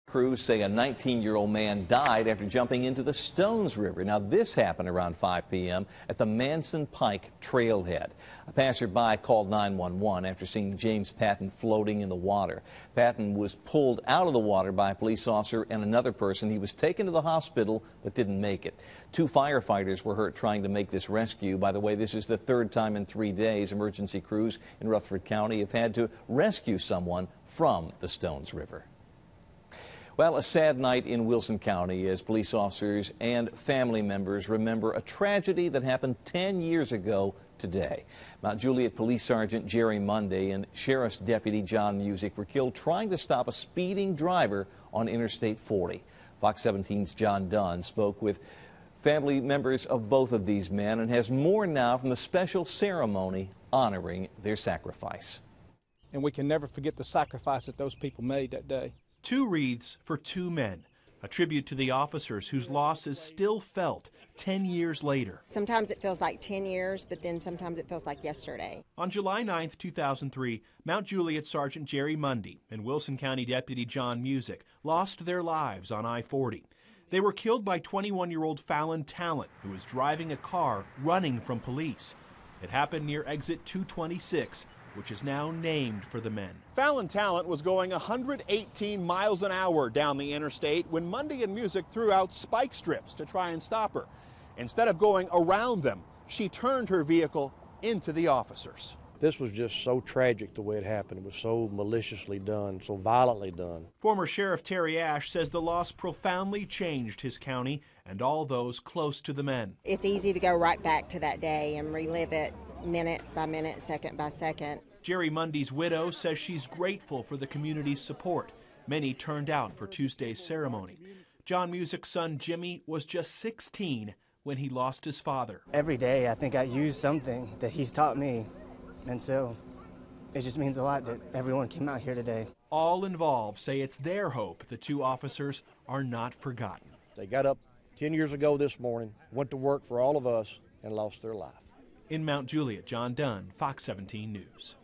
Crews say a 19-year-old man died after jumping into the Stones River. Now, this happened around 5 p.m. at the Manson Pike trailhead. A passerby called 911 after seeing James Patton floating in the water. Patton was pulled out of the water by a police officer and another person. He was taken to the hospital but didn't make it. 2 firefighters were hurt trying to make this rescue. By the way, this is the 3rd time in 3 days emergency crews in Rutherford County have had to rescue someone from the Stones River. Well, a sad night in Wilson County as police officers and family members remember a tragedy that happened 10 years ago today. Mount Juliet Police Sergeant Jerry Mundy and Sheriff's Deputy John Musice were killed trying to stop a speeding driver on Interstate 40. Fox 17's John Dunn spoke with family members of both of these men and has more now from the special ceremony honoring their sacrifice. And we can never forget the sacrifice that those people made that day. 2 wreaths for 2 men, a tribute to the officers whose loss is still felt 10 years later. Sometimes it feels like 10 years, but then sometimes it feels like yesterday. On July 9, 2003, Mount Juliet Sgt. Jerry Mundy and Wilson County Deputy John Musice lost their lives on I-40. They were killed by 21-year-old Fallon Tallent, who was driving a car running from police. It happened near exit 226, which is now named for the men. Fallon Tallent was going 118 miles an hour down the interstate when Mundy and Musice threw out spike strips to try and stop her. Instead of going around them, she turned her vehicle into the officers. This was just so tragic the way it happened. It was so maliciously done, so violently done. Former Sheriff Terry Ashe says the loss profoundly changed his county and all those close to the men. It's easy to go right back to that day and relive it minute by minute, second by second. Jerry Mundy's widow says she's grateful for the community's support. Many turned out for Tuesday's ceremony. John Musice's son Jimmy was just 16 when he lost his father. Every day I think I use something that he's taught me, and so it just means a lot that everyone came out here today. All involved say it's their hope the 2 officers are not forgotten. They got up 10 years ago this morning, went to work for all of us, and lost their life. In Mount Juliet, John Dunn, Fox 17 News.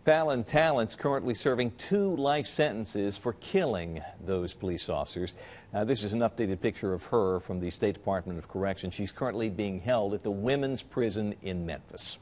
Fallon Tallent's currently serving 2 life sentences for killing those police officers. This is an updated picture of her from the State Department of Corrections. She's currently being held at the women's prison in Memphis.